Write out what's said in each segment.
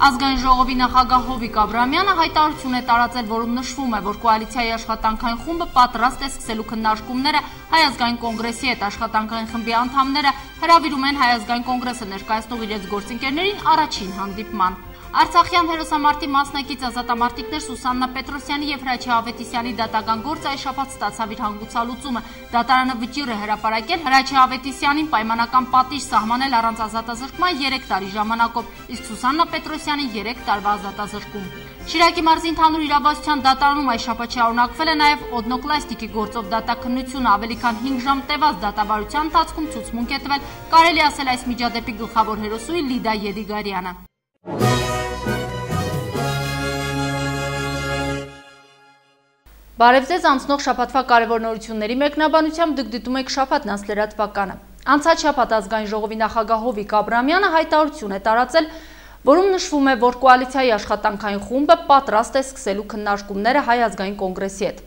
Ազգային ժողովի նախագահ Հովիկ Աբրամյանը հայտարարություն է տարածել, որում նշվում է, որ կոալիցիայի աշխատանքային խումբը պատրաստ է սկսելու քննարկումները Հայ ազգային կոնգրեսի հետ աշխատանքային խմբի անդամները հրավիրում են Հայ ազգային կոնգրեսը ներկայացնող իրենց գործընկերներին առաջին հանդիպման։ Արցախյան հերոսամարտի մասնակից ազատամարտիկներ Սուսաննա Պետրոսյանի եւ Հրաչյա Ավետիսյանի դատական գործը այս շաբաթ ստացավ իր հանգուցալուծումը։ Դատարանը վճիռ է հրապարակել Հրաչյա Ավետիսյանին պայմանական պատիժ սահմանել առանց ազատազրկման 3 տարի ժամանակով, իսկ Սուսաննա Պետրոսյանին 3 տարվա ազատազրկում։ Շիրակի մարզի ընդհանուր իրավասության դատարանում այս շաբաթ շարունակվել է նաև օդնոկլաստիկի գործով դատաքննությունը, ավելի քան 5 ժամ տևած դատավարության ընթացքում ցուցմունք է տվել, կարելի ասել այս միջադեպի գլխավոր հերոսուհի Լիդա Եդիգարյանը։ Բարև ձեզ, անցնող շաբաթվա կարևոր նորությունների մեկնաբանությամբ դուք դիտում եք շաբաթն անց լրատվականը։ Անցած շաբաթ ազգային ժողովի նախագահ Հովիկ Աբրամյանը հայտարարություն է տարածել, որում նշվում է, որ կոալիցիայի աշխատանքային խումբը պատրաստ է սկսելու քննարկումները Հայ ազգային կոնգրեսի հետ։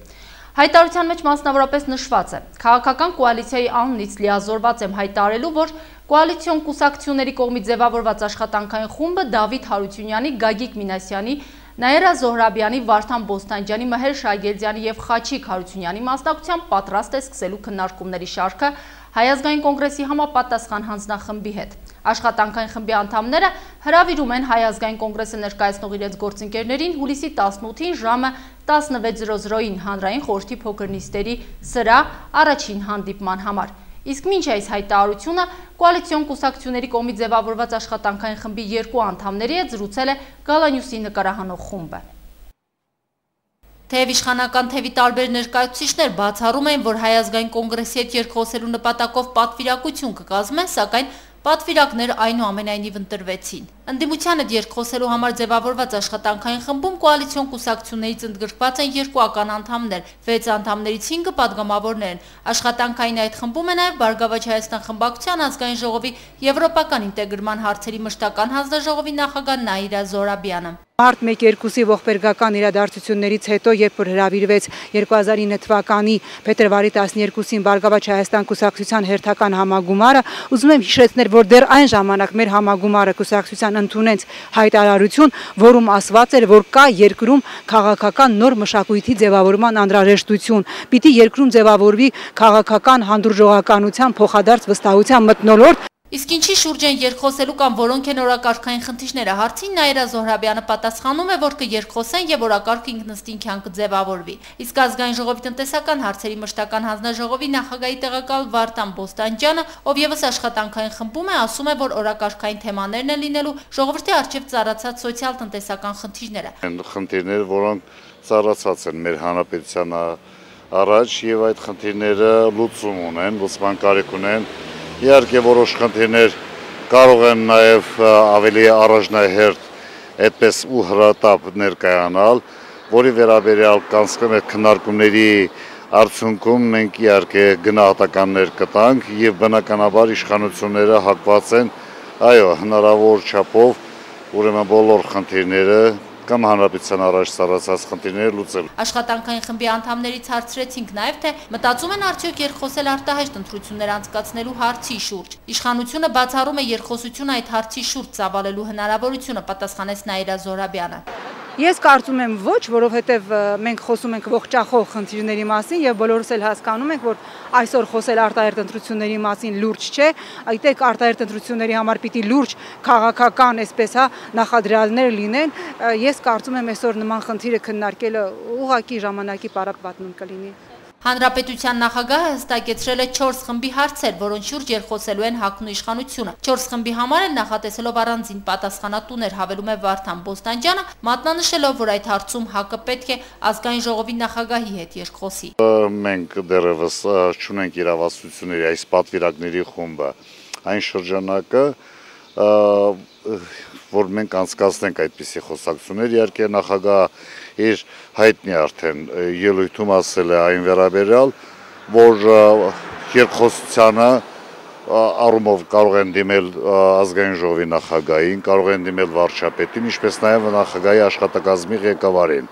Հայտարարության մեջ մասնավորապես նշված է. քաղաքական կոալիցիայի անունից լիազորված եմ հայտարարելու, որ կոալիցիոն կուսակցությունների կողմից ձևավորված աշխատանքային խումբը Դավիթ Հարությունյանի, Գագիկ Մինասյանի, Նաիրա Զոհրաբյանի, Վարդան Բոստանջյանի, Մհեր Շագերդյանի եւ Խաչիկ Հարությունյանի մասնակցությամբ պատրաստ է սկսելու քննարկումների շարքը Հայ ազգային կոնգրեսի համապատասխան հանձնախմբի հետ։ Աշխատանքային խմբի անդամները հրավիրում են Հայ ազգային կոնգրեսը ներկայացնող իրենց գործընկերներին հուլիսի 18-ին ժամը 16:00-ին հանրային խորհրդի փոքր նիստերի սրահ առաջին հանդիպման համար։ Իսկ մինչ այս հայտարարությունը կոալիցիոն կուսակցությունների կողմից ձևավորված աշխատանքային խմբի 2 անդամների հետ զրուցել է Գալանյուսի նկարահանող խումբը։ Թեև իշխանական թևի տարբեր ներկայացուցիչներ բացառում էին, որ Հայ ազգային կոնգրեսի հետ երկխոսելու նպատակով պատվիրակություն կկազմեն, սակայն պատվիրակներ այնուամենայնիվ ընտրվեցին։ Ընդդիմությանը երկխոսելու համար ձևավորված աշխատանքային խմբում կոալիցիոն կուսակցություններից ընդգրկված են 2 անդամներ, 6 անդամներից 5-ը падգամավորներ են։ Աշխատանքային այդ խմբում է նաև Բարգավաճ Հայաստան խմբակցության ազգային ժողովի եվրոպական ինտեգրման հարցերի մշտական հանձնաժողովի նախագահ Նաիրա Զոհրաբյանը։ Մարտ 1-2-ի ողբերգական իրադարձություններից հետո, երբ որ հրավիրվեց 2009 թվականի փետրվարի 12-ին Բարգավաճ Հայաստան կուսակցության հերթական համագումարը, ուզում եմ հիշեցնել, որ դեռ այն ժամանակ մեր համագումարը կուսակցության ընդունեց հայտարարություն, որում ասված էր, որ կա երկրում քաղաքական նոր մշակույթի ձևավորման անհրաժեշտություն, պիտի երկրում ձևավորվի քաղաքական հանդուրժողականության փոխադարձ վստահության մթնոլորտ։ Իսկ ինչի շուրջ են երկխոսելու կամ որոնք են օրակարգային խնդիրները հարցին Նաիրա Զոհրաբյանը պատասխանում է, որ կերկխոսեն եւ օրակարգը ինքնըստին կյանք ձևավորվի։ Իսկ ազգային ժողովի տնտեսական հարցերի մշտական հանձնաժողովի նախագահի տեղակալ Վարդան Բոստանջյանը, ով եւս աշխատանքային խմբում է, ասում է, որ օրակարգային թեմաներն են լինելու ժողովրդի առջև ծառացած սոցիալ-տնտեսական խնդիրները։ Խնդիրներ, որոնք ծառացած են մեր հանրապետության առաջ եւ այդ խնդիրները լուծում ունեն, լուծման կարիք ունեն։ Իհարկե որոշ խնդիրներ կարող են նաև ավելի առաջնահերթ այդպես ու հրատապ ներկայանալ, որի վերաբերյալ կանցկում է քննարկումների արդյունքում մենք իհարկե գնահատականներ կտանք եւ բնականաբար իշխանությունները հակված են, այո, հնարավոր չափով ուրեմն բոլոր խնդիրները կամ հանրապետության առաջ ծառացած խնդիրները լուծել։ Աշխատանքային խմբի անդամներից հարցրեցինք նաև, թե մտածում են արդյոք երկխոսել արտահայտ ընտրություններ անցկացնելու հարցի շուրջ։ Իշխանությունը բացառում է երկխոսություն այդ հարցի շուրջ ծավալելու հնարավորությունը, պատասխանեց Նաիրա Զոհրաբյանը։ Ես կարծում եմ ոչ, որովհետև մենք խոսում ենք ողջախոհ խնդիրների մասին եւ բոլորս էլ հասկանում ենք, որ այսօր խոսել արտահերթ ընտրությունների մասին լուրջ չէ, այդտեղ արտահերթ ընտրությունների համար պիտի լուրջ քաղաքական, այսպես նախադրյալներ լինեն։ Ես կարծում եմ այսօր նման խնդիրը քննարկելը ուղղակի ժամանակի պարապ պատմում կլինի։ Հանրապետության նախագահը հստակեցրել է 4 խմբի հարցեր, որոնց շուրջ երկխոսելու են ՀԱԿ-ն ու իշխանությունը։ 4 խմբի համար էլ նախատեսելով առանձին պատասխանատուներ, հավելում է Վարդան Բոստանջյանը, մատնանշելով, որ այդ հարցում ՀԱԿ-ը պետք է ազգային ժողովի նախագահի հետ երկխոսի։ Մենք դեռևս չունենք իրավասությունների այս պատվիրակների խումբը, այն շրջանակը, որ մենք անցկացնենք այդպիսի խոսակցություններ, իհարկե նախագահ իր հայտնի արդեն ելույթում ասել է այն վերաբերյալ, որ երկխոսությանը առումով կարող են դիմել ազգային ժողովի նախագահին, կարող են դիմել վարչապետին, ինչպես նաև նախագահի աշխատակազմի ղեկավարին։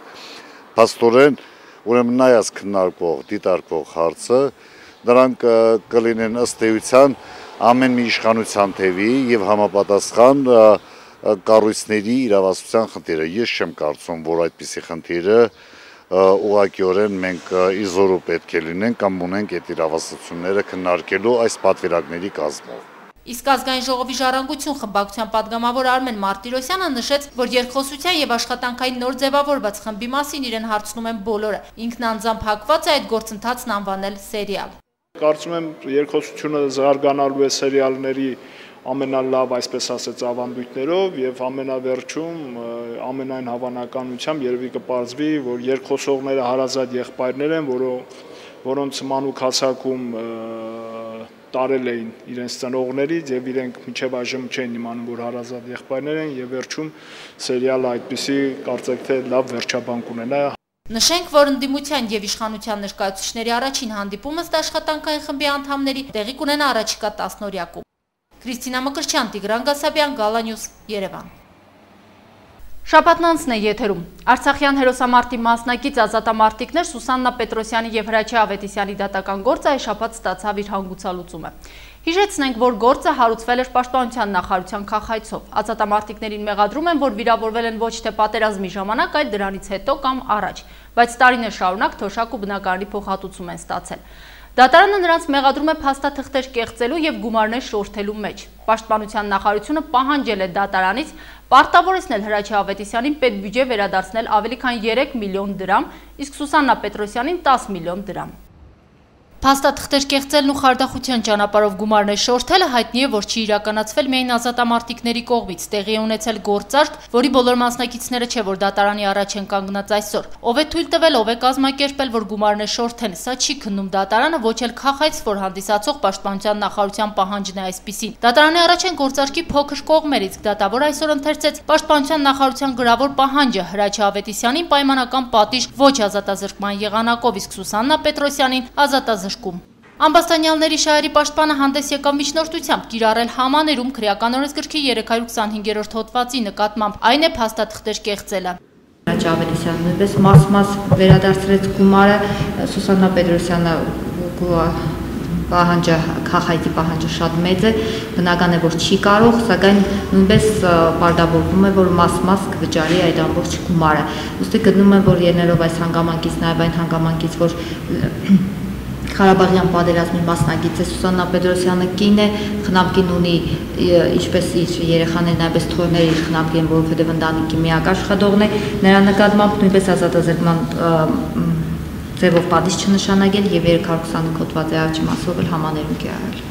Փաստորեն, ուրեմն նայած քննարկվող, դիտարկվող հարցը, դրանք կլինեն ըստ էության ամեն մի իշխանության թևի եւ համապատասխան կառույցների իրավասության խնդիրը։ Ես չեմ կարծում, որ այդպիսի խնդիրը ուղղակիորեն մենք իզորու պետք է լինենք կամ ունենք այդ իրավասությունները քննարկելու այս պատվիրակների կազմով։ Իսկ ազգային ժողովի ժառանգություն խմբակցության падգամավոր Արմեն Մարտիրոսյանը նշեց, որ երկխոսության եւ աշխատանքային նոր ձևավորված խմբի մասին իրեն հարցնում են բոլորը։ Ինքն անձամբ հակված է այդ գործընթացն անվանել սերիալ։ Կարծում եմ երկխոսությունը զարգանալու է սերիալների ամենալավ, այսպես ասած, ավանդույթներով եւ ամենավերջում ամենայն հավանականությամբ երևի կպարզվի, որ երկխոսողները հարազատ եղբայրներ են, որոնց մանուկ հացակում տարել էին իրենց ծնողներից եւ իրենք մինչեւ այժմ չեն իմանում, որ հարազատ եղբայրներ են եւ վերջում սերիալը այդպիսի կարծեք թե լավ վերջաբան կունենա։ Նշենք, որ ընդդիմության եւ իշխանության ներկայացուցիչների առաջին հանդիպումը ըստ աշխատանքային խմբի անդամների տեղի կունենա առաջիկա 10-օրյակում։ Քրիստինա Մկրտչյան, Տիգրան Գասապյան, Գալանյուս, Երևան։ Շաբաթն անցն է եթերում։ Արցախյան հերոսամարտի մասնակից ազատամարտիկներ Սուսաննա Պետրոսյանի եւ Հրաչյա Ավետիսյանի դատական գործը այս շաբաթ ստացավ իր հանգուցալուծումը։ Հիշեցնենք, որ գործը հարուցվել էր Պաշտպանության նախարարության քաղաքայցով։ Ազատամարտիկներին մեղադրում են, որ վիրավորվել են ոչ թե պատերազմի ժամանակ, այլ դրանից հետո կամ առաջ, բայց տարիներ շարունակ թոշակ ու բնակարանի փոխհատուցում են ստացել։ Դատարանը նրանց մեղադրում է փաստաթղթեր կեղծելու եւ գումարներ շորթելու մեջ։ Պաշտպանության նախարարությունը պահանջել է դատարանից պարտավորեցնել Հրաչյա Ավետիսյանին պետբյուջե վերադարձնել ավելի քան 3 միլիոն դրամ, իսկ Սուսաննա Պետրոսյանին 10 միլիոն դրամ։ Փաստաթղթեր կեղծելն ու խարդախության ճանապարհով գումարներ շորթելը հայտնի է, որ չի իրականացվել միայն ազատամարտիկների կողմից, տեղի է ունեցել գործարք, որի բոլոր մասնակիցները չէ, որ դատարանի առաջ են կանգնած այսօր։ Ով է թույլ տվել, ով է կազմակերպել, որ գումարներ շորթեն, սա չի քննում դատարանը, ոչ էլ քաղաքայց, որ հանդիսացող Պաշտպանության նախարարության պահանջն է այսպիսին։ Դատարանի առաջ են գործարքի փոքր կողմեր, իսկ դատավոր այսօր ընթերցեց Պաշտպանության նախարարության գրավոր պահանջը Հրաչյա Ավետիսյանին պայմանական պատիժ ոչ ազատազրկման եղանակով, իսկ Սուսաննա Պետրոսյանին ազատազրկում։ Ամբաստանյալների շահերի պաշտպանը հանդես եկավ միջնորդությամբ կիրառել համաներում քրեական օրենսգրքի 325-րդ հոդվածի նկատմամբ, այն է փաստաթղթեր կեղծելը։ Հրաչյա Ավետիսյանը նույնպես մաս վերադարձրեց գումարը, Սուսաննա Պետրոսյանը պահանջը, քաղաքայցի պահանջը շատ մեծ է, բնական է, որ չի կարող, սակայն նույնպես պարտավորվում է, որ մաս կվճարի այդ ամբողջ գումարը։ Ուստի գտնում եմ, որ ելնելով այս հանգամանքից, նաև այն հանգամանքից, որ Ղարաբաղյան պատերազմի մասնակից է Սուսաննա Պետրոսյանը կին է, խնամքին ունի ինչպես իր երեխաներն, այնպես թոռները իր խնամքի են, որովհետև ընտանիքի միակ աշխատողն է, նրա նկատմամբ նույնպես ազատազրկման ձևով պատիժ չնշանակել եւ 325 հոդվածի առաջի մասով էլ համաներում կիրառել։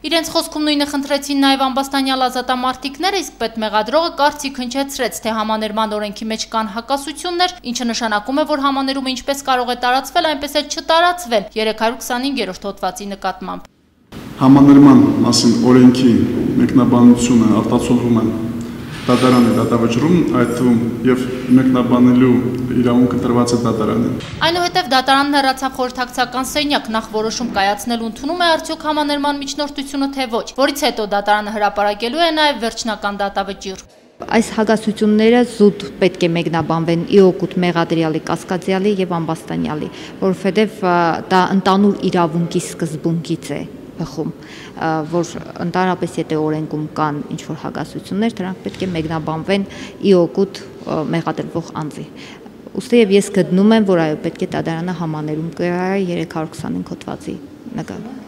Իրենց խոսքում նույնը խնդրեցին նաև ամբաստանյալ ազատամարտիկները, իսկ պետմեղադրողը կարծիք հնչեցրեց, թե համաներման օրենքի մեջ կան հակասություններ, ինչը նշանակում է, որ համաներումը ինչպես կարող է տարածվել, այնպես էլ չտարածվել 325-րդ հոդվածի նկատմամբ։ Համաներման մասին օրենքի մեկնաբանությունը արտացոլվում է դատարանի դատավճռում, այդ թվում եւ մեկնաբանելու իրավունքը տրված է դատարանին։ Այնուհետև դատարանն հեռացավ խորհրդակցական սենյակ, նախ որոշում կայացնելու ընդունում է արդյոք համաներման միջնորդությունը թե ոչ, որից հետո դատարանը հրապարակելու է նաև վերջնական դատավճիռ։ Այս հակասությունները զուտ պետք է մեկնաբանվեն ի օգուտ մեղադրյալի, կասկածյալի եւ ամբաստանյալի, որովհետեւ դա ընդանուր իրավունքի սկզբունքից է բխում, որ ընդհանրապես եթե օրենքում կան ինչ-որ հակասություններ, դրանք պետք է մեկնաբանվեն ի օգուտ մեղադրվող անձի։ Ուստի եւ ես գտնում եմ, որ այո, պետք է դատարանը համաներում կիրառի 325 հոդվածի նկատմամբ։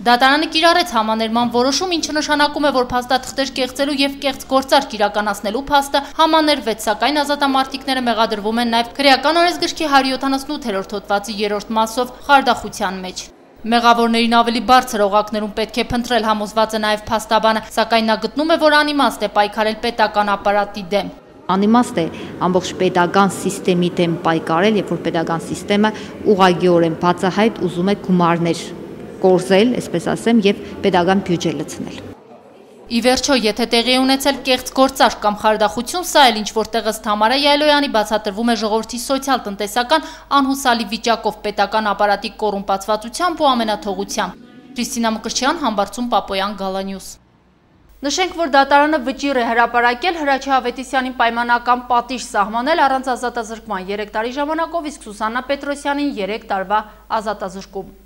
Դատարանը կիրառեց համաներման որոշում, ինչը նշանակում է, որ փաստաթղթեր կեղծելու եւ կեղծ գործարք իրականացնելու փաստը համաներվեց, սակայն ազատամարտիկները մեղադրվում են նաեւ քրեական օրենսգրքի 178-րդ հոդվածի 3-րդ մասով խարդախության մեջ։ Մեղավորներին ավելի բարձր օղակներում պետք է փնտրել, համոզված է նաև փաստաբանը, սակայն նա գտնում է, որ անիմաստ է պայքարել պետական ապարատի դեմ։ Անիմաստ է ամբողջ պետական սիստեմի դեմ պայքարել, երբ որ պետական սիստեմը ուղղակիորեն բացահայտ ուզում է գումարներ կորզել, այսպես ասեմ, եւ պետական բյուջե լցնել։ Ի վերջո, եթե տեղի է ունեցել կեղծ գործարք կամ խարդախություն, սա էլ ինչ-որ տեղը Թամարա Յայլոյանի բացատրվում է ժողովրդի սոցիալ-տնտեսական անհուսալի վիճակով, պետական ապարատի կոռումպացվածությամբ ու ամենաթողությամբ։ Քրիստինա Մկրտչյան, Համբարձում Պապոյան, Գալանյուս։ Նշենք, որ դատարանը վճիռ է հրապարակել Հրաչյա Ավետիսյանին պայմանական պատիժ սահմանել առանց ազատազրկման 3 տարի ժամանակով, իսկ Սուսաննա Պետրոսյանին 3 տարվա ազատազրկում։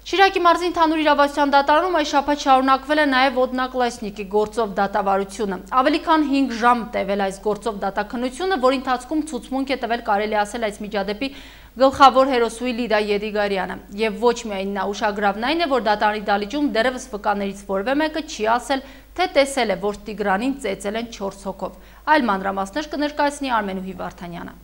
Շիրակի մարզի ընդհանուր իրավասության դատարանում այս շաբաթ շարունակվել է նաև ոդնակ լայսնիկի գործով դատավարությունը։ Ավելի քան 5 ժամ տևել այս գործով դատաքննությունը, որի ընթացքում ցուցմունք է տվել կարելի ասել այս միջադեպի գլխավոր հերոսուհի Լիդա Եդիգարյանը։ Եվ ոչ միայն նա, ուշագրավն այն է, որ դատարանի դալիճում դեռևս վկաներից որևէ մեկը չի ասել, թե տեսել է, որ Տիգրանին ծեծել են 4 հոգով։ Այլ մանրամասներ կներկայացնի Արմենուհի Վարդանյանը։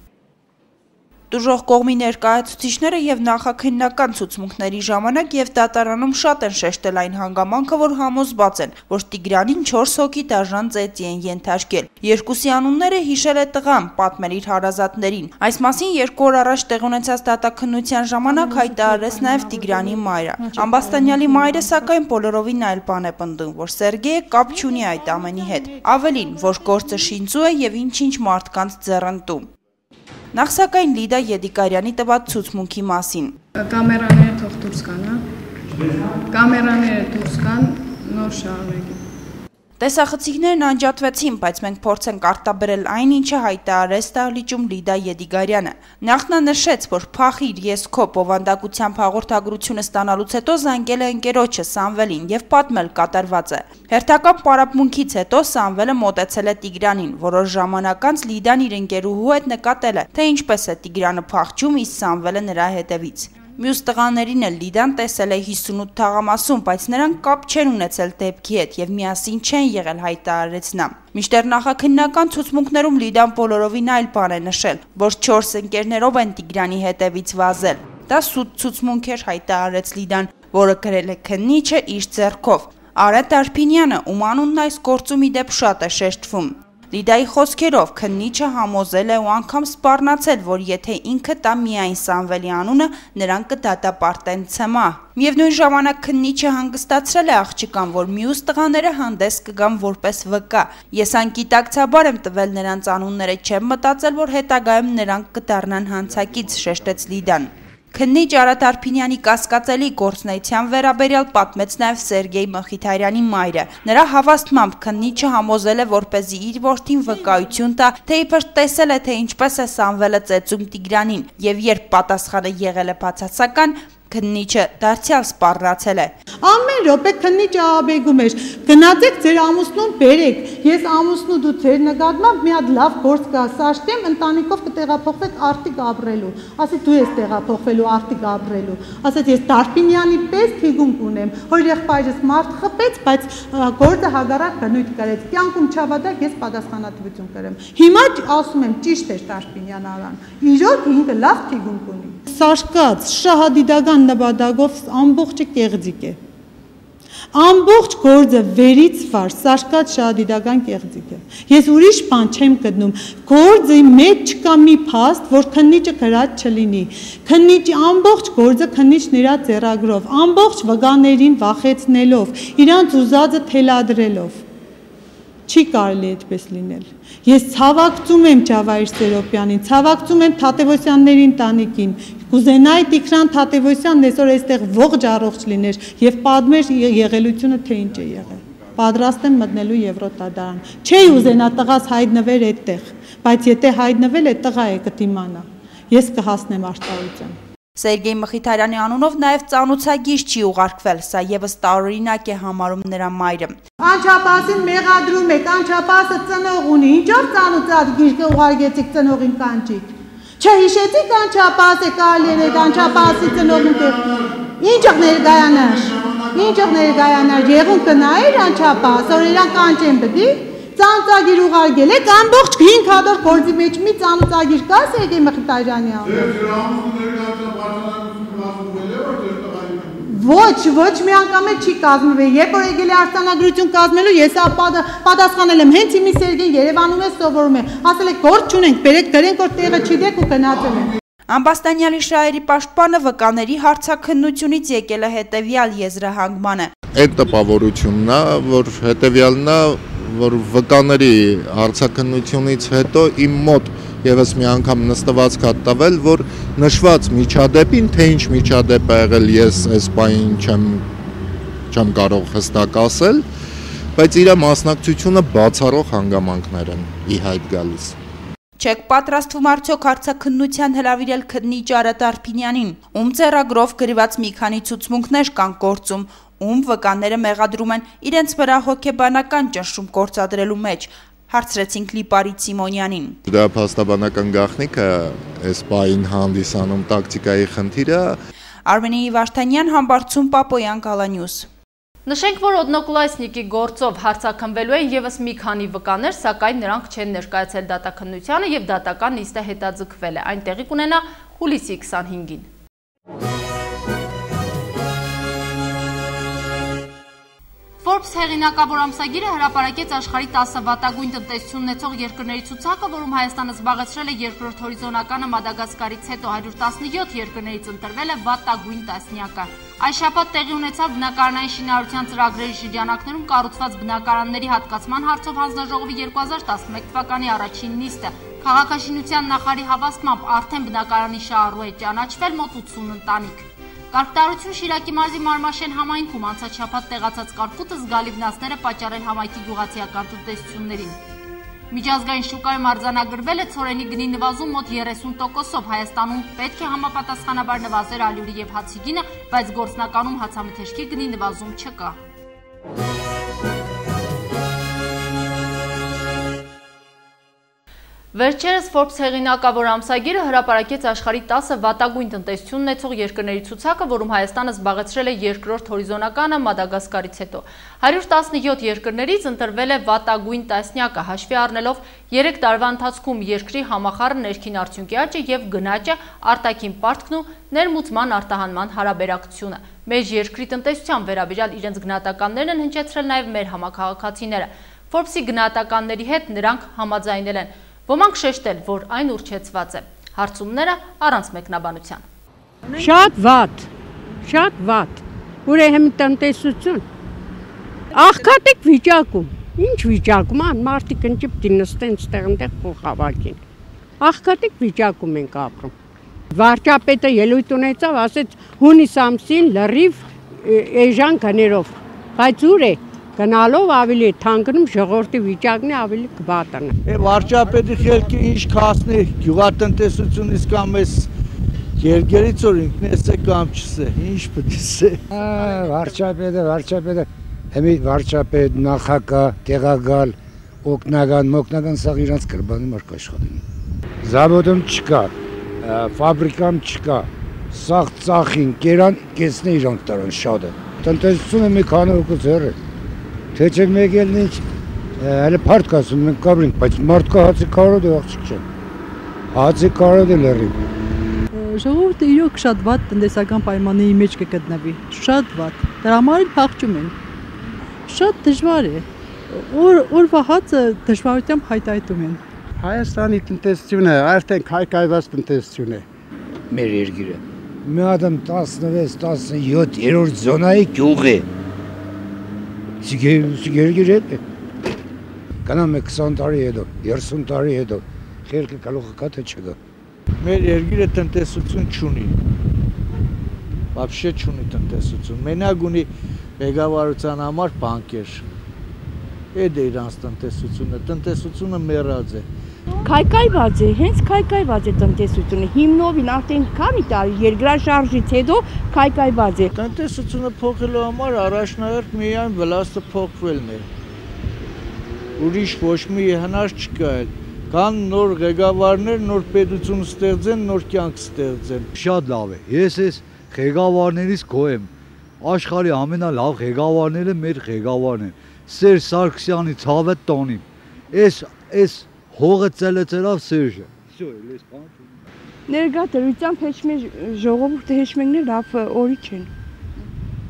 Տուժող կողմի ներկայացուցիչները եւ նախաքննական ցուցմունքների ժամանակ եւ դատարանում շատ են շեշտել այն հանգամանքը, որ համոզված են, որ Տիգրանին 4 հոգի դաժան ծեծի են ենթարկել։ Երկուսի անունները հիշել է տղան, պատմել իր հարազատներին։ Այս մասին 2 օր առաջ տեղ ունեցած դատաքննության ժամանակ հայտարարեց նաեւ Տիգրանի մայրը։ Ամբաստանյալի մայրը սակայն բոլորովին այլ բան է պնդում, որ Սերգեյը կապ չունի այդ ամենի հետ։ Ավելին, որ գործը շինծու է եւ ինչ-ինչ մարդկանց ձեռնտու։ Նախ սակայն Լիդա Եդիգարյանի տված ցուցմունքի մասին։ Կամերաները թող դուրս կան, հա։ Կամերաները դուրս կան, նոր շարունակի։ Տեսախցիկներն անջատվեցին, բայց մենք փորձենք արտաբերել այն, ինչը հայտարարեց դահլիճում Լիդա Եդիգարյանը։ Նախ նա նշեց, որ փախիր ես քո բովանդակությամբ հաղորդագրությունը ստանալուց հետո զանգել է ընկերոջը Սամվելին եւ պատմել կատարվածը։ Հերթական պարապմունքից հետո Սամվելը մոտեցել է Տիգրանին, որոշ ժամանակ անց Լիդան իր ընկերուհու հետ նկատել է, թե ինչպես է Տիգրանը փախչում, իսկ Սամվելը նրա հետևից։ Մյուս տղաներին էլ Լիդան տեսել է 58 թաղամասում, բայց նրանք կապ չեն ունեցել դեպքի հետ եւ միասին չեն եղել, հայտարարեց նա։ Մինչդեռ նախաքննական ցուցմունքներում Լիդան բոլորովին այլ բան է նշել, որ 4 ընկերներով են Տիգրանի հետևից վազել։ Դա սուտ ցուցմունք էր, հայտարարեց Լիդան, որը գրել է քննիչը իր ձեռքով։ Արետ Արփինյանը, ում անունն այս գործում ի դեպ շատ է շեշտվում։ Լիդայի խոսքերով քննիչը համոզել է ու անգամ սպառնացել, որ եթե ինքը տա միայն Սամվելի անունը, նրանք կդատապարտեն ՑՄԱ։ Միևնույն ժամանակ քննիչը հանգստացրել է աղջկան, որ մյուս տղաները հանդես կգան որպես վկա։ Ես անկիտակցաբար եմ տվել նրանց անունները, չեմ մտածել, որ հետագայում նրանք կդառնան հանցակից, շեշտեց Լիդան։ Քննիչ Արետ Արփինյանի կասկածելի գործունեության վերաբերյալ պատմեց նաև Սերգեյ Մխիթարյանի մայրը։ Նրա հավաստմամբ քննիչը համոզել է, որպեսզի իր որդին վկայություն տա, թե իբր տեսել է, թե ինչպես է Սամվելը ծեծում Տիգրանին, եւ երբ պատասխանը եղել է բացասական, քննիչը դարձյալ սպառնացել է։ Ամեն րոպե քննիչը աբեգում էր, գնացեք ձեր ամուսնուն բերեք, ես ամուսնու դու ձեր նկատմամբ մի հատ լավ գործ կա սաշտեմ, ընտանիքով կտեղափոխվեք Արտիկ ապրելու, ասի դու ես տեղափոխվելու Արտիկ ապրելու, ասած ես Տարպինյանի պես թիգունք ունեմ, որ եղբայրս մարդ խփեց, բայց գործը հագարակ բնույթ կրեց, կյանքում չավադակ ես պատասխանատվություն կրեմ։ Հիմա ասում եմ ճիշտ էր Տարպինյան Արան, իրոք ինքը լավ թիգունք ունի։ Սաշկած, շահադիդական նպատակով ամբողջը կեղծիկ է։ Ամբողջ գործը վերից վար, սաշկած շահադիդական կեղծիկ է։ Ես ուրիշ բան չեմ գտնում։ Գործի մեջ չկա մի փաստ, որ քննիչը գրած չլինի։ Քննիչի ամբողջ գործը քննիչն իր ձեռագրով, ամբողջ վկաներին վախեցնելով, իրանց ուզածը թելադրելով։ Չի կարելի այդպես լինել։ Ես ցավակցում եմ Ջավայր Սերոպյանին, ցավակցում եմ Թատևոսյանների ընտանիքին։ Կուզենայի Տիգրան Թատևոսյանն այսօր այստեղ ողջ առողջ լիներ եւ պատմեր եղելությունը թե ինչ է եղել։ Պատրաստ եմ մտնելու Եվրոդատարան։ Չէի ուզենա տղաս հայտնվեր այդտեղ, բայց եթե հայտնվել է տղա է կդիմանա։ Ես կհասնեմ արտահայտության։ Սերգեյ Մխիթարյանի անունով նաև ծանուցագիր չի ուղարկվել, սա եւս տարօրինակ է համարում նրա մայրը։ Անչափասին մեղադրում եք, անչափասը ծնող ունի, ինչով ծանուցագիր կուղարկեցիք ծնողին կանչիկ։ Չհիշեցիք անչափասը կարելի է անչափասի ծնողին ինչով ներկայանար, եղուն կնայր անչափաս, որ իրան կանչեն բդի, ծանուցագիր ուղարկել եք, ամբողջ 5 հատոր գործի մեջ մի ծանուցագիր կա Սերգեյ Մխիթարյանի Ոչ մի անգամ չի կազմվել, երբ որ եկել է արտանագրություն կազմելու, ես պատասխանել եմ, հենց իմի Սերգեյն Երևանում է սովորում է, ասել է գործ չունենք, բերեք գրենք, որ տեղը չի դեք ու գնացել են։ Ամբաստանյալի շահերի պաշտպանը վկաների հարցաքննությունից եկել է հետևյալ եզրահանգմանը։ Այդ տպավորությունն է, որ հետևյալն է, որ վկաների հարցաքննությունից հետո իմ մոտ եւս մի անգամ նստված կա տվել, որ նշված միջադեպին, թե ինչ միջադեպ է եղել, ես այս բանին չեմ կարող հստակ ասել, բայց իր մասնակցությունը բացառող հանգամանքներ են ի հայտ գալիս։ Չեք պատրաստվում արդյոք հարցաքննության հրավիրել քննիչ Արադ Արփինյանին, ում ձեռագրով գրված մի քանի ցուցմունքներ կան գործում, ում վկանները մեղադրում են իրենց վրա հոգեբանական ճնշում գործադրելու մեջ, հարցրեցինք Լիպարիտ Սիմոնյանին։ Դա փաստաբանական գաղտնիքը այս պահին հանդիսանում տակտիկայի խնդիրը։ Արմենի Վարդանյան, Համբարձում, Պապոյան, Գալանյուս։ Նշենք, որ Օդնոկուլասնիկի գործով հարցաքննվելու են ևս մի քանի վկաներ, սակայն նրանք չեն ներկայացել դատաքննությանը եւ դատական նիստը հետաձգվել է։ Այն տեղի կունենա հուլիսի 25-ին։ Forbes հեղինակավոր ամսագիրը հրապարակեց աշխարհի 10 վատագույն տնտեսություն ունեցող երկրների ցուցակը, որում Հայաստանը զբաղեցրել է երկրորդ հորիզոնականը Մադագասկարից հետո 117 երկրներից ընտրվել է վատագույն տասնյակը։ Այս շաբաթ տեղի ունեցավ բնակարանային շինարարության ծրագրերի շրջանակներում կառուցված բնակարանների հատկացման հարցով հանձնաժողովի 2011 թվականի առաջին նիստը։ Քաղաքաշինության նախարարի հավաստմամբ արդեն բնակարանի շահառու է ճանաչվել մոտ 80 ընտանիք։ Կարգտարություն Շիրակի մարզի Մարմաշեն համայնքում անցած շաբաթ տեղացած կարկուտը զգալի վնասներ է պատճառել համայնքի գյուղացիական տնտեսություններին։ Միջազգային շուկայում արձանագրվել է ցորենի գնի նվազում մոտ 30%-ով, Հայաստանում պետք է համապատասխանաբար նվազեր ալյուրի եւ հացի գինը, բայց գործնականում հացամթերքի գնի նվազում չկա։ Վերջերս Forbes հեղինակավոր ամսագիրը հրապարակեց աշխարհի 10 վատագույն տնտեսություն ունեցող երկրների ցուցակը, որում Հայաստանը զբաղեցրել է երկրորդ հորիզոնականը Մադագասկարից հետո։ 117 երկրներից ընտրվել է վատագույն տասնյակը, հաշվի առնելով 3 տարվա ընթացքում երկրի համախառն ներքին արդյունքի աճը եւ գնաճը, արտաքին պարտքն ու ներմուծման արտահանման հարաբերակցությունը։ Մեր երկրի տնտեսության վերաբերյալ իրենց գնահատականներն են հնչեցրել նաեւ մեր համակարգացիները։ Forbes-ի գնահատականների հետ նրանք համաձայնել են։ Ոմանք շեշտել, որ այն ուռչեցված է։ Հարցումները առանց մեկնաբանության։ Շատ վատ, ուրեմն տնտեսություն։ Աղքատիկ վիճակում, ինչ վիճակում, մարդիկ ընճիպտի նստեն ստեղ փոխավակին։ Աղքատիկ վիճակում ենք ապրում։ Վարչապետը ելույթ ունեցավ, ասեց հունիս ամսին լրիվ էժան գներով, բայց ուր է։ Գնալով ավելի թանկնում ժողովրդի վիճակն է ավելի կբատանը։ Վարչապետի խելքի ինչ քասնի գյուղատնտեսությունից կամ էս երկերից որ ինքն էսե կամ չսե, ինչ պետք է։ Վարչապետը, հեմի վարչապետ, նախագահ, տեղակալ, օգնական սաղ իրանց կրբանի մարկ աշխատին։ Զավոդում չկա, ֆաբրիկամ չկա, սաղ ծախին, կերան, կեսնե իրանք տարան շատ է։ Տնտեսությունը մի քանի հոգուց հեռ է։ Թե չեք մեկ էլ ինչ, հələ պարտ կասում, մենք կաբրինք, բայց մարդկա հացի կարոդ է աղջիկ չեն, հացի կարոդ է լրիվ։ Ժողովուրդը իրոք շատ վատ տնտեսական պայմանների մեջ կգտնվի, շատ վատ, դրա համար էլ փախչում են, շատ դժվար է, օրվա հացը դժվարությամբ հայտայտում են։ Հայաստանի տնտեսությունը արդեն քայքայված տնտեսություն է։ Մեր երկիրը, մի ադամ 16-17-րդ զոնայի գյուղ է։ Սիգերգիր հետ է, կանամ է 20 տարի հետո, 30 տարի հետո, խերկը կալողը կա թե չգա։ Մեր երկիրը տնտեսություն չունի, վաբշե չունի տնտեսություն, մենակ ունի ղեկավարության համար բանկեր, էդ է իրանց տնտեսությունը մեռած է։ Քայքայված է, հենց քայքայված է տնտեսությունը, հիմնովին արդեն քանի տարի երկրաշարժից հետո քայքայված է։ Տնտեսությունը փոխելու համար առաջնահերթ միայն վլաստը փոխվելն է։ Ուրիշ ոչ մի հնար չկա էլ։ Կան նոր ղեկավարներ, նոր պետություն ստեղծեն, նոր կյանք ստեղծեն։ Շատ լավ է։ Ես այս ղեկավարներից գոհ եմ։ Աշխարհի ամենալավ ղեկավարները մեր ղեկավարն են։ Սերժ Սարգսյանի ցավը տոնի։ Այս հողը ծելեցերավ Սերժը։ Ներկա դրությամբ ժողովուրդը հեշմենքներ լավ օրի չեն։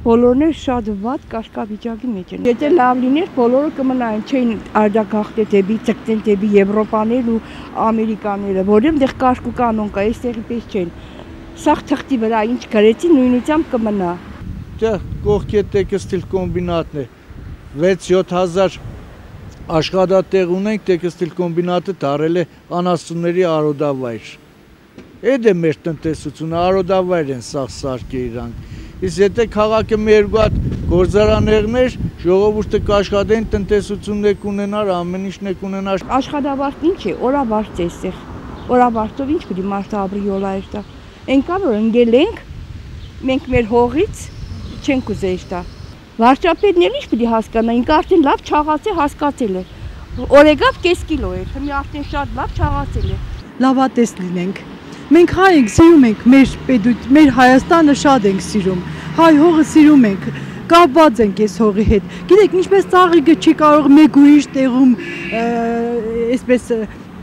Բոլորներ շատ վատ կարգավիճակի մեջ են։ Եթե լավ լիներ, բոլորը կմնային, չէին արձագանքել դեպի ցկտեն դեպի Եվրոպաներ ու Ամերիկաները, որոնց դեռ կարգ ու կանոն կա, այստեղի պես չեն։ Սաղ թղթի վրա ինչ գրեցին, նույնությամբ կմնա։ Դա կողքի տեքստիլ կոմբինատն է։ 6-7000 աշխատատեղ ունենք, տեքստիլ կոմբինատը դարել է անասունների արոդավայր։ Էդ է մեր տնտեսությունը, արոդավայր են սաղ սարքի իրանք։ Իսկ եթե քաղաքը մի երկու հատ գործարաններ, ժողովուրդը կաշխատեն, տնտեսություններ կունենար, ամեն ինչն կունենար։ Աշխատավարձ ինչ է, օրավարձ է այստեղ։ Օրավարձով ինչ պիտի մարդը ապրի յոլայր տա։ Այնքան որ ընկել ենք, մենք մեր հողից չենք ուզեիր տա։ Վարչապետն էլ ինչ պիտի հասկանա, ինքը արդեն լավ չաղացել, հասկացել է։ Օրեգավ կես կիլո էր, հիմա արդեն շատ լավ չաղացել է։ Լավատես լինենք։ Մենք հայ ենք, սիրում ենք մեր Հայաստանը շատ ենք սիրում։ Հայ հողը սիրում ենք, կապված ենք այս հողի հետ։ Գիտեք, ինչպես ծաղիկը չի կարող մեկ ուրիշ տեղում այսպես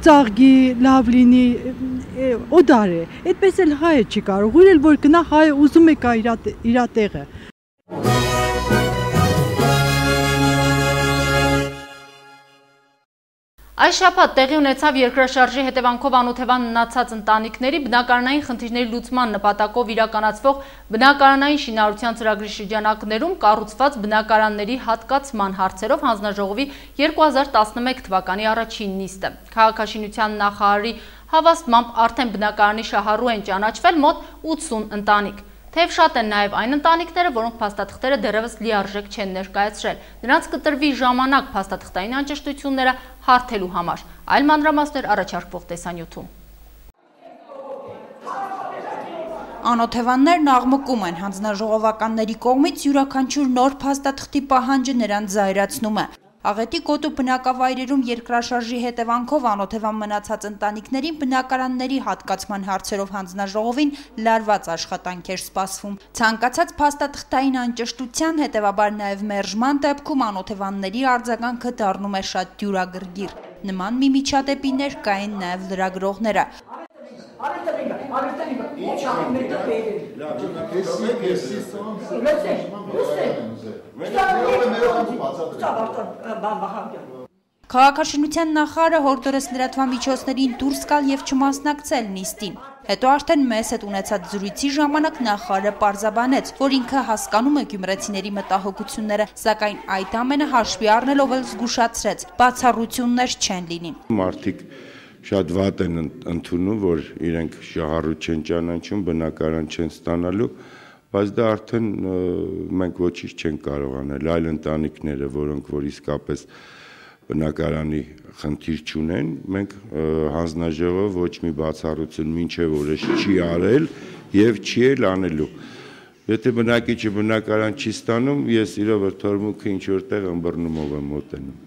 ծաղկի, լավ լինի, օդար է։ Այդպես էլ հայը չի կարող, ուր էլ որ գնա հայը ուզում է կա իր տեղը։ Այս շաբաթ տեղի ունեցավ երկրաշարժի հետևանքով անօթևան մնացած ընտանիքների բնակարանային խնդիրների լուծման նպատակով իրականացվող բնակարանային շինարարության ծրագրի շրջանակներում կառուցված բնակարանների հատկացման հարցերով հանձնաժողովի 2011 թվականի առաջին նիստը։ Քաղաքաշինության նախարարի հավաստմամբ արդեն բնակարանի շահառու են ճանաչվել մոտ 80 ընտանիք։ Թեև շատ են նաև այն ընտանիքները, որոնք փաստաթղթերը դեռևս լիարժեք չեն ներկայացրել։ Նրանց կտրվի ժամանակ փաստաթղթային անճշտությունները հարթելու համար։ Այլ մանրամասներ առաջարկվող տեսանյութում։ Անօթևաններն աղմկում են, հանձնաժողովականների կողմից յուրաքանչյուր նոր փաստաթղթի պահանջը նրանց զայրացնում է։ Աղետի գոտու բնակավայրերում երկրաշարժի հետևանքով անօթևան մնացած ընտանիքներին բնակարանների հատկացման հարցերով հանձնաժողովին լարված աշխատանք էր սպասվում։ Ցանկացած փաստաթղթային անճշտության, հետևաբար նաև մերժման դեպքում անօթևանների արձագանքը դառնում է շատ դյուրագրգիռ։ Նման մի միջադեպի ներկա են նաև լրագրողները։ Քաղաքաշինության նախարարը հորդորեց լրատվամիջոցներին դուրս գալ եւ չմասնակցել նիստին։ Հետո արդեն մեզ հետ ունեցած զրույցի ժամանակ նախարարը պարզաբանեց, որ ինքը հասկանում է գյումրեցիների մտահոգությունները, սակայն այդ ամենը հաշվի առնելով էլ զգուշացրեց, բացառություններ չեն լինի։ Մարդիկ շատ վատ են ընդունում, որ իրենք շահառու չեն ճանաչում, բնակարան չեն ստանալու, բայց դա արդեն մենք ոչինչ չենք կարող անել, այլ ընտանիքները, որոնք որ իսկապես բնակարանի խնդիր չունեն, մենք հանձնաժողով ոչ մի բացառություն մինչև օրս չի արել եւ չի էլ անելու։ Եթե բնակիչը բնակարան չի ստանում, ես իրով թորմուկը ինչ որտեղ ըմբռնումով եմ մոտենում։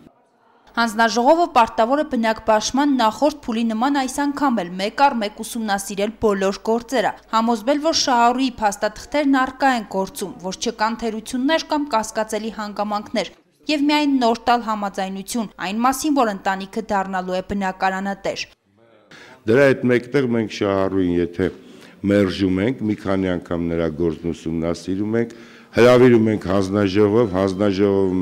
Հանձնաժողովը պարտավոր է բնակբաշխման նախորդ փուլի նման այս անգամ էլ մեկ առ մեկ ուսումնասիրել բոլոր գործերը, համոզվել, որ շահառուի փաստաթղթերն առկա են գործում, որ չկան թերություններ կամ կասկածելի հանգամանքներ, եւ միայն նոր տալ համաձայնություն այն մասին, որ ընտանիքը դառնալու է բնակարանատեր։ Դրա հետ մեկտեղ մենք շահառուին, եթե մերժում ենք, մի քանի անգամ նրա գործն ուսումնասիրում ենք, հրավիրում ենք հանձնաժողով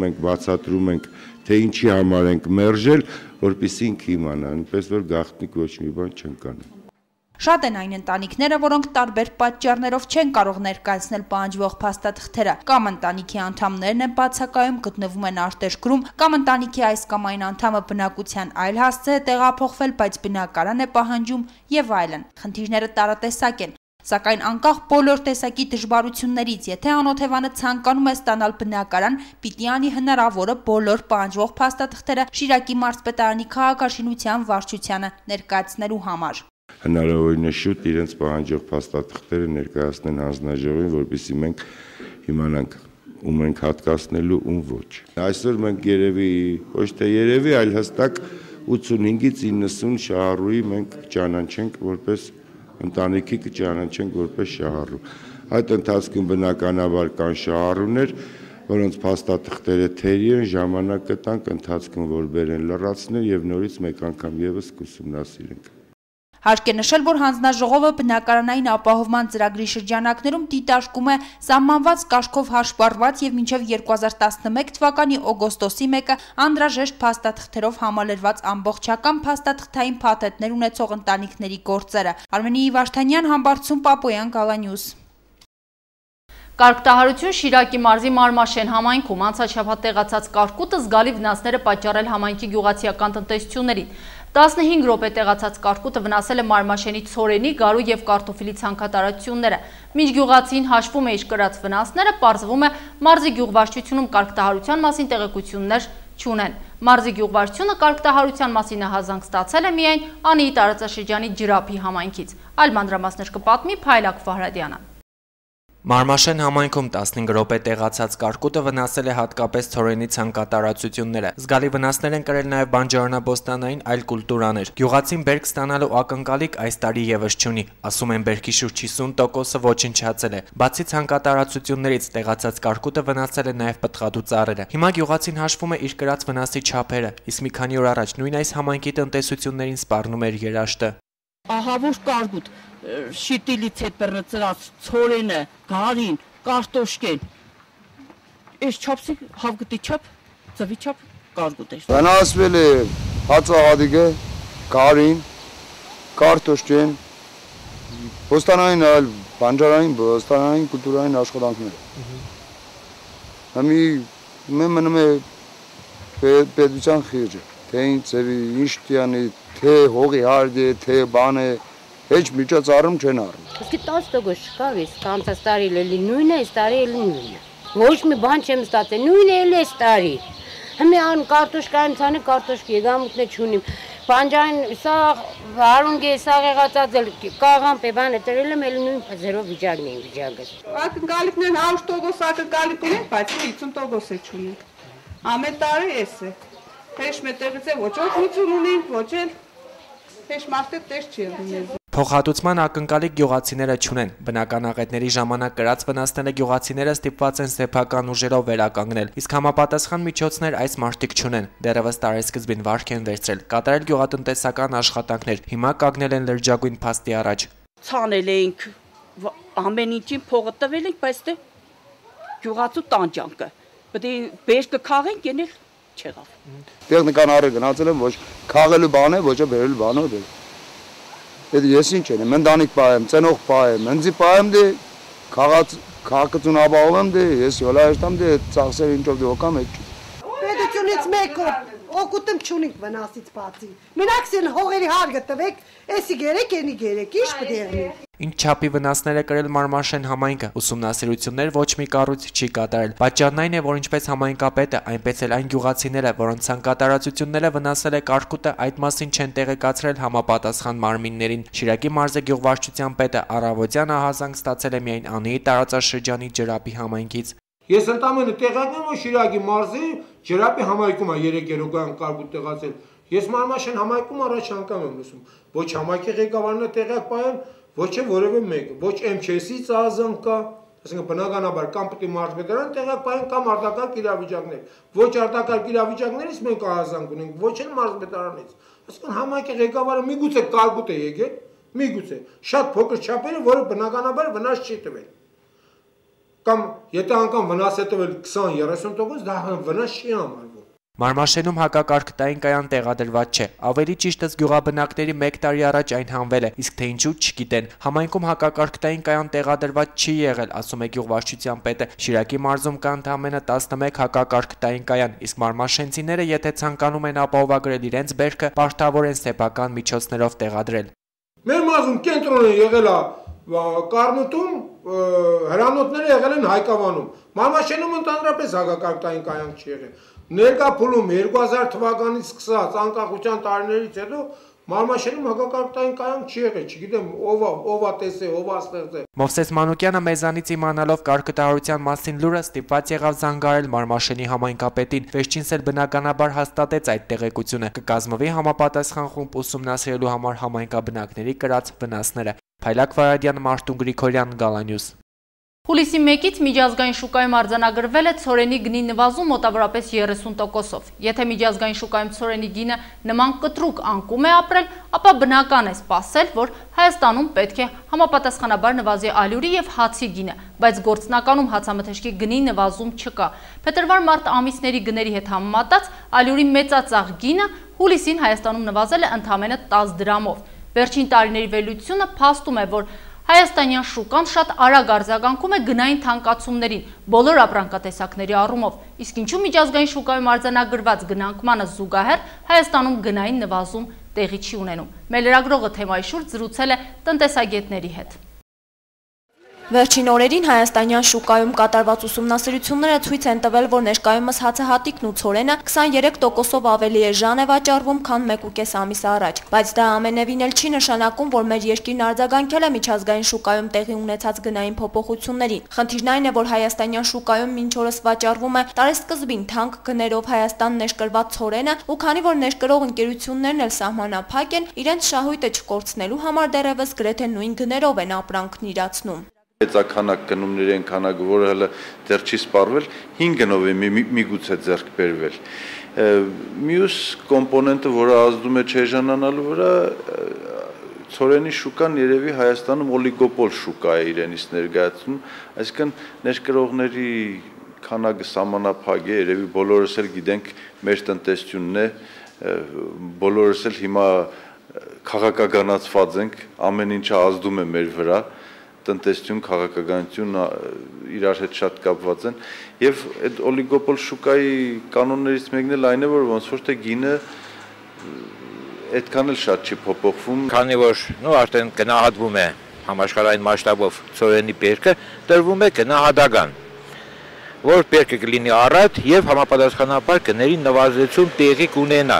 մենք բացատրում ենք, թե ինչի համար ենք մերժել, որպեսզի ինքը իմանա, այնպես որ գաղտնիք ոչ մի բան չեն կանում։ Շատ են այն ընտանիքները, որոնք տարբեր պատճառներով չեն կարող ներկայացնել պահանջվող փաստաթղթերը, կամ ընտանիքի անդամներն են բացակայում, գտնվում են արտերկրում, կամ ընտանիքի այս կամ այն անդամը բնակության այլ հասցե է տեղափոխվել, բայց բնակարան է պահանջում եւ այլն։ Խնդիրները տարատեսակ են։ Սակայն անկախ բոլոր տեսակի դժվարություններից, եթե անօթևանը ցանկանում է ստանալ բնակարան, պիտի անի հնարավորը բոլոր պահանջվող փաստաթղթերը Շիրակի մարզպետարանի քաղաքաշինության վարչությանը ներկայացնելու համար։ Հնարավորինս շուտ իրենց պահանջող փաստաթղթերը ներկայացնեն հանձնաժողովին, որպեսզի մենք իմանանք ում ենք հատկացնելու, ում ոչ։ Այսօր մենք ոչ թե երևի, այլ հստակ 85-ից 90 շահառուի մենք ճանաչենք որպես ընտանիքի կճանաչենք որպես շահառու։ Այդ ընթացքում բնականաբար կան շահառուներ, որոնց փաստաթղթերը թերի են, ժամանակ կտանք ընթացքում, որ բերեն լրացնել եւ նորից մեկ անգամ եւս կուսումնասիրենք։ Հարկ է նշել, որ հանձնաժողովը բնակարանային ապահովման ծրագրի շրջանակներում դիտարկում է սահմանված կարգով հաշվառված եւ մինչեւ 2011 թվականի օգոստոսի 1-ը անհրաժեշտ փաստաթղթերով համալրված ամբողջական փաստաթղթային փաթեթներ ունեցող ընտանիքների գործերը։ Արմենի Վարդանյան, Համբարձում, Պապոյան, Գալանյուս։ Կարգտահարություն Շիրակի մարզի Մարմաշեն համայնքում անցաչափած տեղացած կարկուտը զգալի վնասներ է պատճառել համայնքի գյուղացիական տնտեսություններին։ 15 րոպե տեղացած կարկուտը վնասել է Մարմաշենի ցորենի, գարու եւ կարտոֆիլի ցանկատարությունները։ Մինչ գյուղացին հաշվում է իր կրած վնասները, պարզվում է մարզի գյուղվարչությունում կարգտահարության մասին տեղեկություններ չունեն։ Մարզի գյուղվարչությունը կարգտահարության մասին հազանգ ստացել է միայն Անիի տարածաշրջանի Ջրափի համայնքից։ Այլ մանրամասներ կպատմի Փայլակ Վահրադյանը։ Մարմաշեն համայնքում 15 րոպե տեղացած կարկուտը վնասել է հատկապես ցորենի ցանկատարությունները։ Զգալի վնասներ են կրել նաև բանջարանաբոստանային այլ կուլտուրաներ։ Գյուղացին բերք ստանալու ակնկալիք այս տարի եւս չունի, ասում են բերքի շուրջ 50%-ը ոչնչացել է։ Բացի ցանկատարություններից տեղացած կարկուտը վնասել է նաև պտղատու ծառերը։ Հիմա գյուղացին հաշվում է իր կրած վնասի չափերը, իսկ մի քանի օր առաջ նույն այս համայնքի տնտեսություններին սպառնում էր երաշտը։ Ահավոր կարկուտ, շիտիլից հետ բռնծրած, ցորենը, գարին, կարտոշկեն, այս չափսի հավգտի չափ, ծվի չափ կարկուտ էր։ Վնասվել է հացահատիկը, գարին, կարտոշկեն, բոստանային այլ բանջարային, բոստանային կուլտուրային աշխատանքները։ Համի մեն մնում է պետության խիրջը, թե ինչ ծևի, ինչ տյանի, թե հողի հարդ է, թե բան է, հեչ միջոցառում չեն առնում։ Իսկ 10% չկավ, իսկ անցած տարի էլի նույնն է, այս տարի էլի նույնն է։ Ոչ մի բան չեմ ստացել, նույնն է էլի այս տարի։ Հիմա ան կարտոշկային ցանի կարտոշկի գամուտն է չունիմ։ Բանջարին սա հարունգ է, սա եղածած էլ կաղան պեբան է տրել եմ էլի նույն 0 վիճակն է վիճակը։ Ակնկալիքներն 100% ակնկալիք ունեն, բայց 50% է չունեն։ Ամեն տարի էս է։ Հեչ մետեղից է ոչ օգնություն ունին, ոչ էլ հեչ մարդը տես չի եղել։ Փոխհատուցման ակնկալիք գյուղացիները չունեն։ Բնականաղետների ժամանակ կրած վնասները գյուղացիները ստիպված են սեփական ուժերով վերականգնել, իսկ համապատասխան միջոցներ այս մարդիկ չունեն։ Դեռևս տարեսկզբին վարք են վերցրել, կատարել գյուղատնտեսական աշխատանքներ, հիմա կանգնել են լրջագույն փաստի առաջ։ Ցանել էինք ամեն ինչին փողը տվել ենք, բայց դե գյուղացու տանջանքը։ Պետք է բերքը քաղենք ենել չեղավ։ Տեխնիկան առը գնացել եմ, ոչ քաղելու բան է, ոչ բերելու բան է։ Այդ ես ինչ եմ, մնդանիկ պայեմ, ծենող պայեմ, ընձի պայեմ դե քաղաքացուն ապահովում դե, ես յոլա եշտամ դե ծախսեր ինչով դե օկամ էջ։ Պետությունից մեկը օգուտում չունենք վնասից բացի։ Մենակ հողերի հարգը տվեք, էսի գերեք, ենի գերեք, ինչ պետք է եղնի։ Ինչ չափի վնասներ է կրել Մարմաշեն համայնքը, ուսումնասիրություններ ոչ մի կառույց չի կատարել։ Պատճառն այն է, որ ինչպես համայնքապետը, այնպես էլ այն գյուղացիները, որոնց ցանկատարությունները վնասել է կարկուտը, այդ մասին չեն տեղեկացրել համապատասխան մարմիններին։ Շիրակի մարզի գյուղվարչության պետը Առավոտյանը հազանգ ստացել է միայն Անիի տարածաշրջանի Ջրափի համայնքից։ Ես ընդամենը տեղակն եմ, որ Շիրակի մարզի Ջրափի համայնքում է 3 երեկոյան կարկուտ տեղացել։ Ես Մարմաշեն համայնքում առաջ անգամ եմ լսում։ Ոչ համայնքի ղեկավարն է տեղակ պահել, ոչ է որևէ մեկը, ոչ MÇ-ից ԱԶՄ կա, այսինքն բնականաբար կամ պետք է մարզպետարան տեղակ պահեն կամ արտակարգ իրավիճակներ։ Ոչ արտակարգ իրավիճակներից մենք ԱԶՄ ունենք, ոչ էլ մարզպետարանից։ Այսինքն համայնքի ղեկավարը միգուցե կարկուտ է եկել, միգուցե շատ փոքր չափերը, որը բնականաբար վնաս չի տվել։ Կամ եթե անգամ վնաս է տվել 20-30%, դա վնաս չի համարվում։ Մարմաշենում հակակարգտային կայան տեղադրված չէ։ Ավելի ճիշտս գյուղաբնակների 1 տարի առաջ այն հանվել է, իսկ թե ինչու չգիտեն։ Համայնքում հակակարգտային կայան տեղադրված չի եղել, ասում է գյուղվարչության պետը։ Շիրակի մարզում կա ընդամենը 11 հակակարգտային կայան, իսկ մարմաշենցիները, եթե ցանկանում են ապահովագրել իրենց բերքը, պարտավոր են սեփական միջոցներով տեղադրել։ Մեր մարզում կենտրոն է եղել Կարմուտում, հրանոթները եղել են Հայկավանում։ Մարմաշենում ընդհանրապես հակակարգտային կայան չի եղել։ Ներկա փուլում 2000 թվականից սկսած անկախության տարիներից հետո Մարմաշենում հակակարգտային կայան չի եղել, չգիտեմ ով է տեսել, ով է ստեղծել։ Մովսես Մանուկյանը մեզանից իմանալով կարգտահարության մասին լուրը ստիպված եղավ զանգարել Մարմաշենի համայնքապետին, վերջինս էլ բնականաբար հաստատեց այդ տեղեկությունը։ Կկազմվի համապատասխան խումբ ուսումնասիրելու համար համայնքաբնակների կրած վնասները։ Փայլակ Վահրադյան, Մարտուն Գրիգորյան, Գալանյուս։ Հուլիսի 1-ից միջազգային շուկայում արձանագրվել է ցորենի գնի նվազում մոտավորապես 30%-ով։ Եթե միջազգային շուկայում ցորենի գինը նման կտրուկ անկում է ապրել, ապա բնական է սպասել, որ Հայաստանում պետք է համապատասխանաբար նվազի ալյուրի եւ հացի գինը, բայց գործնականում հացամթերքի գնի նվազում չկա։ Փետրվար-մարտ ամիսների գների հետ համեմատած ալյուրի մեծածախ գինը հուլիսին Հայաստանում նվազել է ընդամենը 10 դրամով։ Վերջին տարիների վերլուծությունը փաստում է, որ Հայաստանյան շուկան շատ արագ արձագանքում է գնային թանկացումներին բոլոր ապրանքատեսակների առումով, իսկ ինչու միջազգային շուկայում արձանագրված գնանկմանը զուգահեռ Հայաստանում գնային նվազում տեղի չի ունենում։ Մեր լրագրողը թեմայի շուրջ զրուցել է տնտեսագետների հետ։ Վերջին օրերին հայաստանյան շուկայում կատարված ուսումնասիրությունները ցույց են տվել, որ ներկայումս հացահատիկն ու ցորենը 23%-ով ավելի էժան է վաճառվում, քան 1.5 ամիս առաջ, բայց դա ամենևին էլ չի նշանակում, որ մեր երկիրն արձագանքել է միջազգային շուկայում տեղի ունեցած գնային փոփոխություններին։ Խնդիրն այն է, որ հայաստանյան շուկայում մինչ օրս վաճառվում է տարեսկզբին թանկ գներով Հայաստան ներկրված ցորենը, ու քանի որ ներկրող ընկերություններն էլ սահմանափակ են, իրենց շահույթը չկորցնելու համար դեռևս գրեթե նույն գներով են ապրանքն իրացնում։ Մեծականակ գնումների են քանակը, որը հələ դեռ չի սպառվել, 5 գնով է միգուցե ձեռք բերվել։ Մյուս կոմպոնենտը, որը ազդում է չեժանանալու վրա, ցորենի շուկան երևի Հայաստանում օլիգոպոլ շուկա է իրենից ներկայացնում, այսինքն ներկրողների քանակը սահմանափակ է, երևի բոլորս էլ գիտենք մեր տնտեսությունն է, բոլորս էլ հիմա քաղաքականացված ենք, ամեն ինչը ազդում է մեր վրա, տնտեսություն, քաղաքականություն իրար հետ շատ կապված են եւ այդ օլիգոպոլ շուկայի կանոններից մեկն էլ այն է, որ ոնց որ թե գինը այդքան էլ շատ չի փոփոխվում, քանի որ արդեն գնահատվում է համաշխարհային մասշտաբով ցորենի բերքը, տրվում է գնահատական, որ բերքը կլինի առատ եւ համապատասխանաբար գների նվազեցում տեղի կունենա,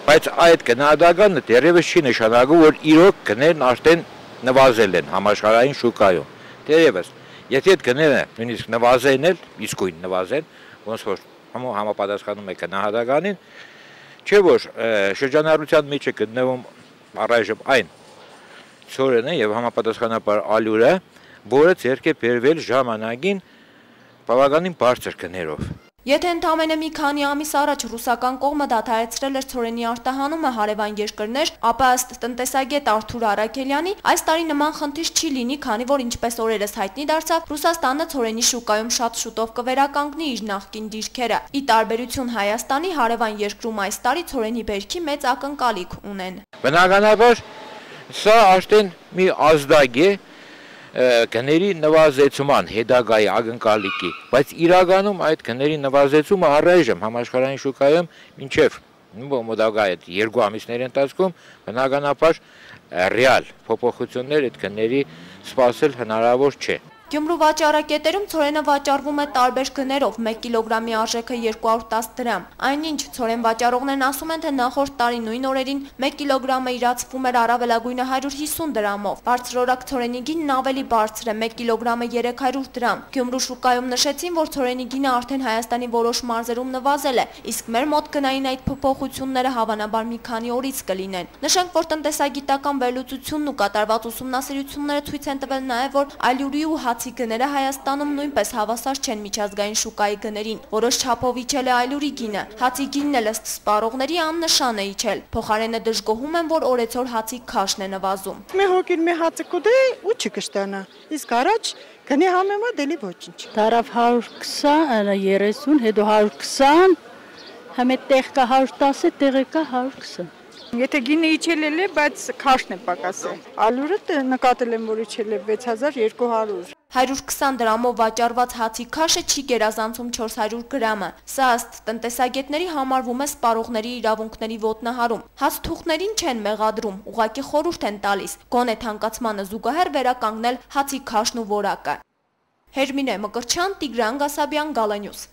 բայց այդ գնահատականը դեռևս չի նշանակում, որ իրոք գներն արդեն նվազել են համաշխարհային շուկայում։ Դերևս, եթե այդ գները նույնիսկ նվազեն էլ, իսկույն նվազեն, ոնց որ համապատասխանում է գնահատականին, չէ որ շրջանառության մեջ է գտնվում առայժմ այն ցորենը եւ համապատասխանաբար ալյուրը, որը ձեռք է բերվել ժամանակին բավականին բարձր գներով։ Եթե ընդամենը մի քանի ամիս առաջ ռուսական կողմը դադարեցրել էր ցորենի արտահանումը հարևան երկրներ, ապա ըստ տնտեսագետ Արթուր Արաքելյանի, այս տարի նման խնդիր չի լինի, քանի որ ինչպես օրերս հայտնի դարձավ, Ռուսաստանը ցորենի շուկայում շատ շուտով կվերականգնի իր նախկին դիրքերը։ Ի տարբերություն Հայաստանի, հարևան երկրում այս տարի ցորենի բերքի մեծ ակնկալիք ունեն։ Բնականաբար սա արդեն մի ազդակ է գների նվազեցման հետագայի ակնկալիքի, բայց իրականում այդ գների նվազեցումը առայժմ համաշխարհային շուկայում մինչև մոտակայք 2 ամիսների ընթացքում բնականաբար ռեալ փոփոխություններ այդ գների սպասել հնարավոր չէ։ Գյումրու վաճառակետերում ցորենը վաճառվում է տարբեր գներով, 1 կիլոգրամի արժեքը 210 դրամ։ Այնինչ ցորեն վաճառողներն ասում են, թե նախորդ տարի նույն օրերին 1 կիլոգրամը իրացվում էր առավելագույնը 150 դրամով։ Բարձրորակ ցորենի գինն ավելի բարձր է, 1 կիլոգրամը 300 դրամ։ Գյումրու շուկայում նշեցին, որ ցորենի գինը արդեն Հայաստանի որոշ մարզերում նվազել է, իսկ մեր մոտ գնային այդ փոփոխությունները հավանաբար մի քանի օրից կլինեն։ Նշենք, որ տնտեսագիտական վերլուծությունն ու կատարված ուսումնասիրությունները ցույց են տվել նաև, որ ալյուրի ու հացի գները Հայաստանում նույնպես հավասար չեն միջազգային շուկայի գներին։ Որոշ չափով իջել է ալյուրի գինը, հացի գինն էլ ըստ սպառողների աննշան է իջել։ Փոխարենը դժգոհում են, որ օրեցօր հացի քաշն է նվազում։ Մի հոգին մի հացը կուտե ու չկշտանա։ Իսկ առաջ գնի համեմատ էլի ոչինչ։ Տարավ 120, 30, հետո 120, համե տեղ կա 110, տեղը կա 120։ Եթե գինը իջել է, բայց քաշն է պակասել։ Ալյուրը նկատել եմ, որ իջել է 6200։ 120 դրամով վաճառված հացի քաշը չի գերազանցում 400 գրամը։ Սա ըստ տնտեսագետների համարվում է սպառողների իրավունքների ոտնահարում։ Հացթուղթներին չեն մեղադրում, ուղղակի խորհուրդ են տալիս գոնե թանկացմանը զուգահեռ վերականգնել հացի քաշն ու որակը։ Հերմինե Մկրտչյան, Տիգրան Գասաբյան, Գալանյուս։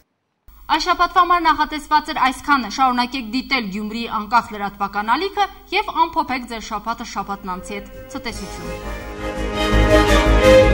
Այս շաբաթվա համար նախատեսված էր այսքանը, շարունակեք դիտել Գյումրիի անկախ լրատվական ալիքը եւ ամփոփեք ձեր շաբաթը շաբաթնանցի հետ։ Ցտեսություն։